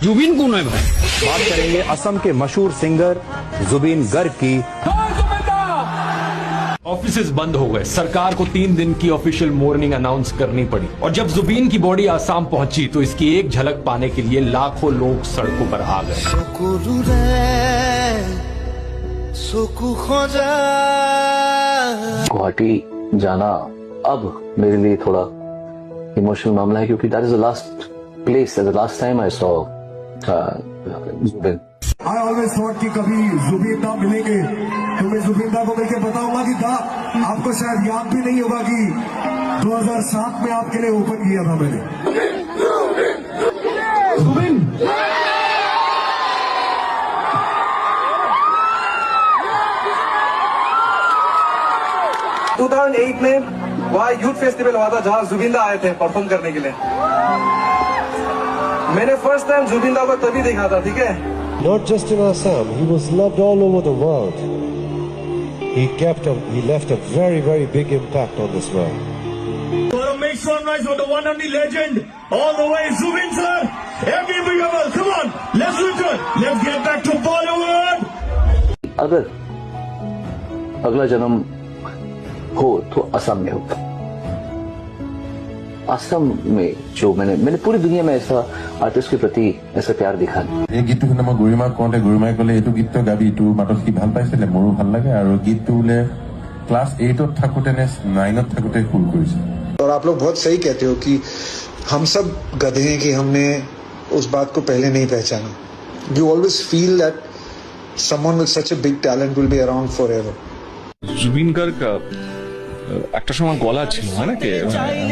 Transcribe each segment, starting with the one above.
जुबिन कौन है भाई? बात करेंगे असम के मशहूर सिंगर जुबिन गर्ग की। ऑफिसेज बंद हो गए, सरकार को 3 दिन की ऑफिशियल मॉर्निंग अनाउंस करनी पड़ी। और जब जुबिन की बॉडी आसाम पहुंची तो इसकी एक झलक पाने के लिए लाखों लोग सड़कों पर आ गए। गुवाहाटी जाना अब मेरे लिए थोड़ा इमोशनल मामला है, क्योंकि that is the last place, the last time I saw Zubin. I always thought कि कभी जुबिन दा मिलेंगे तो मैं जुबिन दा को मिलकर बताऊंगा कि दा आपको शायद याद भी नहीं होगा कि 2007 में आपके लिए ओपन किया था मैंने। जुबिन 2008 में वहाँ यूथ फेस्टिवल हुआ था जहाँ जुबिंदा आए थे परफॉर्म करने के लिए। मैंने फर्स्ट टाइम जुबिंदा को तभी देखा था, ठीक है। Not just in Assam, he was loved all over the world. He left a very, very big impact on this world. Make some noise for the one and the legend, all the way Zubin sir. Everybody, come on, let's return. Let's get back to Bollywood. अगर अगला जन्म हो तो असम में हो। असम में जो मैंने पूरी दुनिया में ऐसा आर्टिस्ट के प्रति ऐसा प्यार दिखा। এই গীতটো শুনে মই গৰিমাক কওঁতে গৰিমাই ক'লে এইটো গীতটো গাবি, তোৰ মাতত কি ভাল পাইছিলে, মোৰো ভাল লাগে। আৰু গীতটো বোলে ক্লাছ 8ত থাকোতে নে 9ত থাকোতে সুৰ কৰিছে। और आप लोग बहुत सही कहते हो कि हम सब गधे हैं कि हमने उस बात को पहले नहीं पहचाना। You always feel that someone with such a big talent will be around forever. Zubeen Garg একটা সময় গলা ছিল নাকি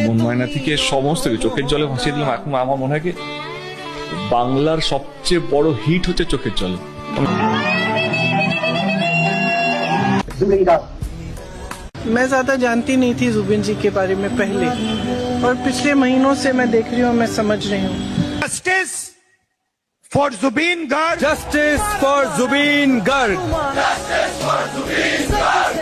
মন ময়না থেকে সমস্ত চোখের জলে ভাসিয়ে দিলাম। এখন আমার মনে হয় কি বাংলার সবচেয়ে বড় হিট হচ্ছে চোখের জলে। मैं ज्यादा जानती नहीं थी जुबिन जी के बारे में पहले, और पिछले महीनों से मैं देख रही हूँ, मैं समझ रही हूँ। Justice for Zubin Garg. Justice for Zubin Garg. Justice for Zubin Garg.